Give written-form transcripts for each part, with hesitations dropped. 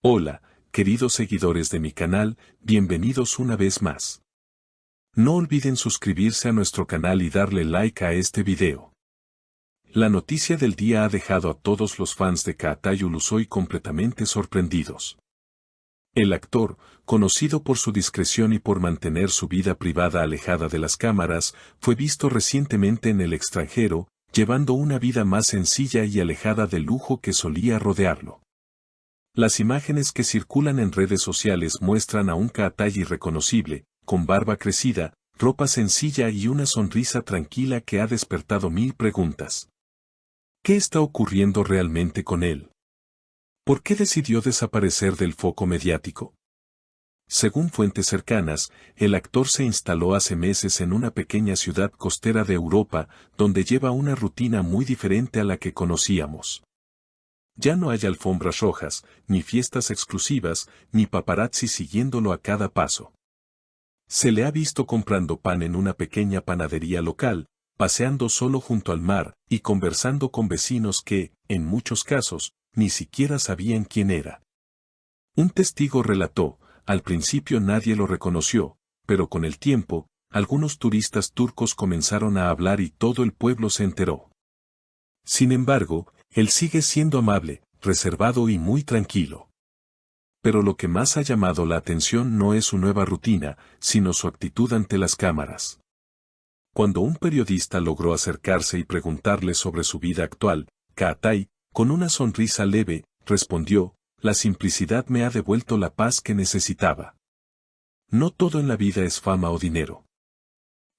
Hola, queridos seguidores de mi canal, bienvenidos una vez más. No olviden suscribirse a nuestro canal y darle like a este video. La noticia del día ha dejado a todos los fans de Kaatai Ulusoy completamente sorprendidos. El actor, conocido por su discreción y por mantener su vida privada alejada de las cámaras, fue visto recientemente en el extranjero, llevando una vida más sencilla y alejada del lujo que solía rodearlo. Las imágenes que circulan en redes sociales muestran a un Kaatai irreconocible, con barba crecida, ropa sencilla y una sonrisa tranquila que ha despertado mil preguntas. ¿Qué está ocurriendo realmente con él? ¿Por qué decidió desaparecer del foco mediático? Según fuentes cercanas, el actor se instaló hace meses en una pequeña ciudad costera de Europa, donde lleva una rutina muy diferente a la que conocíamos. Ya no hay alfombras rojas, ni fiestas exclusivas, ni paparazzi siguiéndolo a cada paso. Se le ha visto comprando pan en una pequeña panadería local, paseando solo junto al mar y conversando con vecinos que, en muchos casos, ni siquiera sabían quién era. Un testigo relató, al principio nadie lo reconoció, pero con el tiempo, algunos turistas turcos comenzaron a hablar y todo el pueblo se enteró. Sin embargo, él sigue siendo amable, reservado y muy tranquilo. Pero lo que más ha llamado la atención no es su nueva rutina, sino su actitud ante las cámaras. Cuando un periodista logró acercarse y preguntarle sobre su vida actual, Kaatai, con una sonrisa leve, respondió: «La simplicidad me ha devuelto la paz que necesitaba. No todo en la vida es fama o dinero».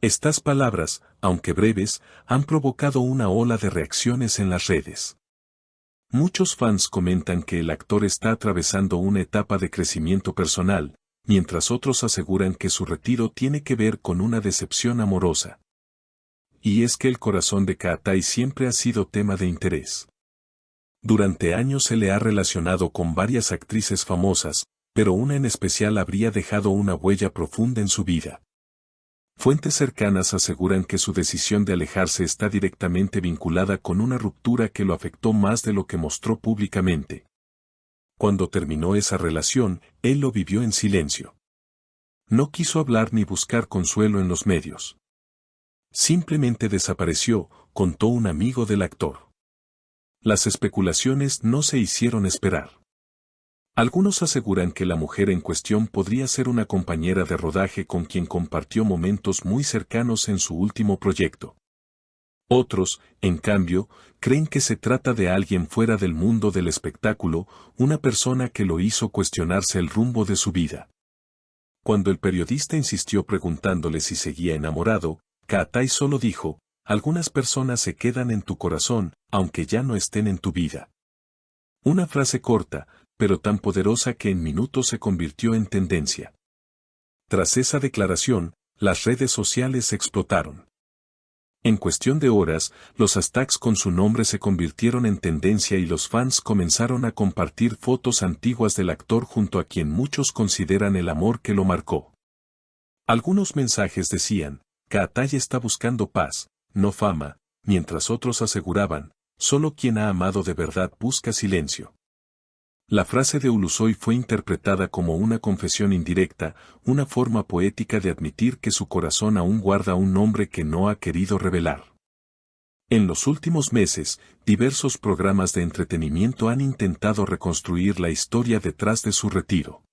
Estas palabras, aunque breves, han provocado una ola de reacciones en las redes. Muchos fans comentan que el actor está atravesando una etapa de crecimiento personal, mientras otros aseguran que su retiro tiene que ver con una decepción amorosa. Y es que el corazón de Kaatai siempre ha sido tema de interés. Durante años se le ha relacionado con varias actrices famosas, pero una en especial habría dejado una huella profunda en su vida. Fuentes cercanas aseguran que su decisión de alejarse está directamente vinculada con una ruptura que lo afectó más de lo que mostró públicamente. Cuando terminó esa relación, él lo vivió en silencio. No quiso hablar ni buscar consuelo en los medios. Simplemente desapareció, contó un amigo del actor. Las especulaciones no se hicieron esperar. Algunos aseguran que la mujer en cuestión podría ser una compañera de rodaje con quien compartió momentos muy cercanos en su último proyecto. Otros, en cambio, creen que se trata de alguien fuera del mundo del espectáculo, una persona que lo hizo cuestionarse el rumbo de su vida. Cuando el periodista insistió preguntándole si seguía enamorado, Kaatai solo dijo: «Algunas personas se quedan en tu corazón, aunque ya no estén en tu vida». Una frase corta, pero tan poderosa que en minutos se convirtió en tendencia. Tras esa declaración, las redes sociales explotaron. En cuestión de horas, los hashtags con su nombre se convirtieron en tendencia y los fans comenzaron a compartir fotos antiguas del actor junto a quien muchos consideran el amor que lo marcó. Algunos mensajes decían: «Kaatai está buscando paz, no fama», mientras otros aseguraban: «Solo quien ha amado de verdad busca silencio». La frase de Ulusoy fue interpretada como una confesión indirecta, una forma poética de admitir que su corazón aún guarda un nombre que no ha querido revelar. En los últimos meses, diversos programas de entretenimiento han intentado reconstruir la historia detrás de su retiro.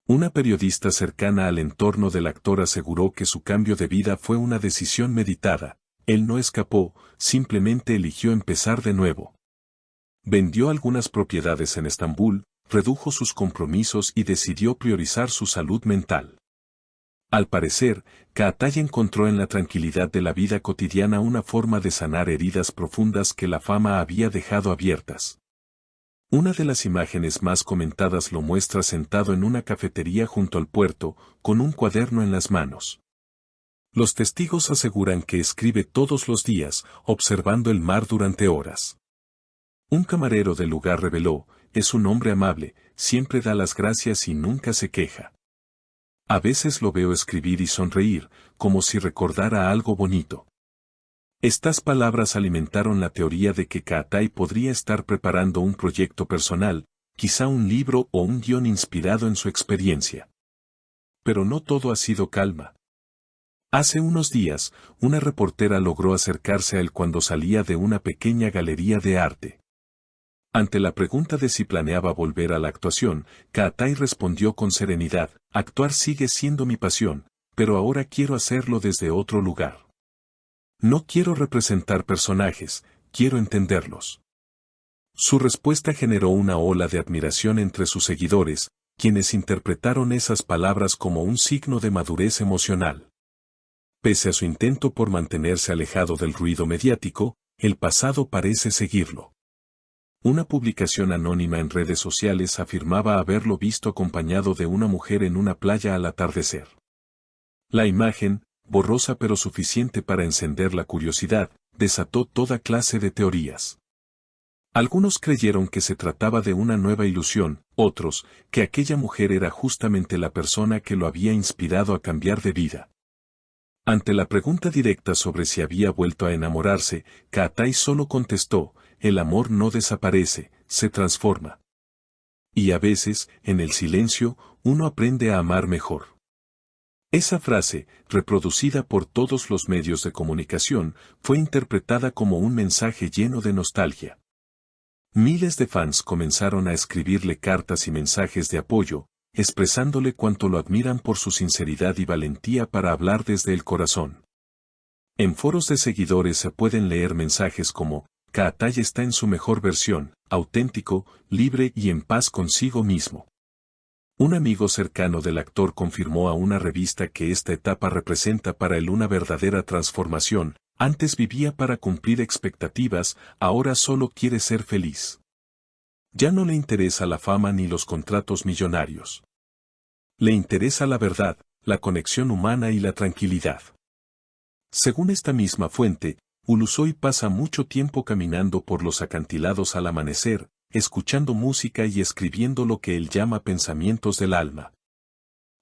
Una periodista cercana al entorno del actor aseguró que su cambio de vida fue una decisión meditada. Él no escapó, simplemente eligió empezar de nuevo. Vendió algunas propiedades en Estambul, redujo sus compromisos y decidió priorizar su salud mental. Al parecer, Kaatai encontró en la tranquilidad de la vida cotidiana una forma de sanar heridas profundas que la fama había dejado abiertas. Una de las imágenes más comentadas lo muestra sentado en una cafetería junto al puerto, con un cuaderno en las manos. Los testigos aseguran que escribe todos los días, observando el mar durante horas. Un camarero del lugar reveló: «Es un hombre amable, siempre da las gracias y nunca se queja. A veces lo veo escribir y sonreír, como si recordara algo bonito». Estas palabras alimentaron la teoría de que Kaatai podría estar preparando un proyecto personal, quizá un libro o un guión inspirado en su experiencia. Pero no todo ha sido calma. Hace unos días, una reportera logró acercarse a él cuando salía de una pequeña galería de arte. Ante la pregunta de si planeaba volver a la actuación, Kaatai respondió con serenidad: actuar sigue siendo mi pasión, pero ahora quiero hacerlo desde otro lugar. No quiero representar personajes, quiero entenderlos. Su respuesta generó una ola de admiración entre sus seguidores, quienes interpretaron esas palabras como un signo de madurez emocional. Pese a su intento por mantenerse alejado del ruido mediático, el pasado parece seguirlo. Una publicación anónima en redes sociales afirmaba haberlo visto acompañado de una mujer en una playa al atardecer. La imagen, borrosa pero suficiente para encender la curiosidad, desató toda clase de teorías. Algunos creyeron que se trataba de una nueva ilusión, otros, que aquella mujer era justamente la persona que lo había inspirado a cambiar de vida. Ante la pregunta directa sobre si había vuelto a enamorarse, Kaatai solo contestó: el amor no desaparece, se transforma. Y a veces, en el silencio, uno aprende a amar mejor. Esa frase, reproducida por todos los medios de comunicación, fue interpretada como un mensaje lleno de nostalgia. Miles de fans comenzaron a escribirle cartas y mensajes de apoyo, expresándole cuánto lo admiran por su sinceridad y valentía para hablar desde el corazón. En foros de seguidores se pueden leer mensajes como: Kaatai está en su mejor versión, auténtico, libre y en paz consigo mismo. Un amigo cercano del actor confirmó a una revista que esta etapa representa para él una verdadera transformación: antes vivía para cumplir expectativas, ahora solo quiere ser feliz. Ya no le interesa la fama ni los contratos millonarios. Le interesa la verdad, la conexión humana y la tranquilidad. Según esta misma fuente, Ulusoy pasa mucho tiempo caminando por los acantilados al amanecer, escuchando música y escribiendo lo que él llama pensamientos del alma.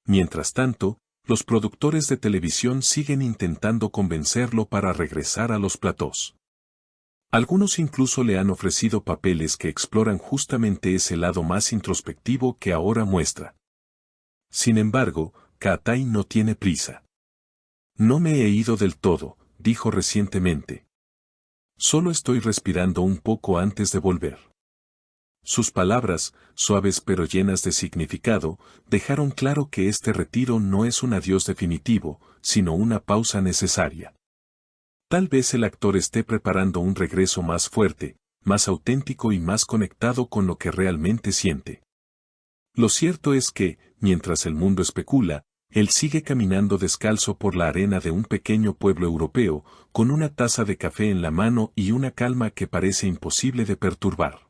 Mientras tanto, los productores de televisión siguen intentando convencerlo para regresar a los platós. Algunos incluso le han ofrecido papeles que exploran justamente ese lado más introspectivo que ahora muestra. Sin embargo, Kaatai no tiene prisa. No me he ido del todo, dijo recientemente. Solo estoy respirando un poco antes de volver. Sus palabras, suaves pero llenas de significado, dejaron claro que este retiro no es un adiós definitivo, sino una pausa necesaria. Tal vez el actor esté preparando un regreso más fuerte, más auténtico y más conectado con lo que realmente siente. Lo cierto es que, mientras el mundo especula, él sigue caminando descalzo por la arena de un pequeño pueblo europeo, con una taza de café en la mano y una calma que parece imposible de perturbar.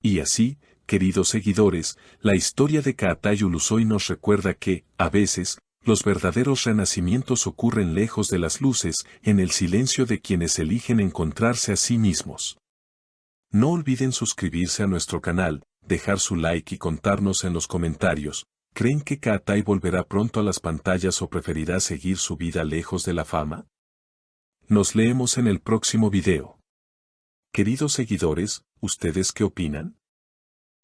Y así, queridos seguidores, la historia de Kaatai Ulusoy nos recuerda que, a veces, los verdaderos renacimientos ocurren lejos de las luces, en el silencio de quienes eligen encontrarse a sí mismos. No olviden suscribirse a nuestro canal, dejar su like y contarnos en los comentarios: ¿creen que Kaatai volverá pronto a las pantallas o preferirá seguir su vida lejos de la fama? Nos leemos en el próximo video. Queridos seguidores, ¿ustedes qué opinan?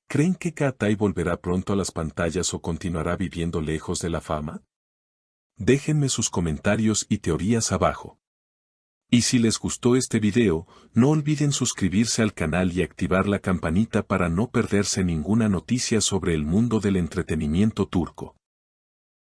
¿Creen que Kaatai volverá pronto a las pantallas o continuará viviendo lejos de la fama? Déjenme sus comentarios y teorías abajo. Y si les gustó este video, no olviden suscribirse al canal y activar la campanita para no perderse ninguna noticia sobre el mundo del entretenimiento turco.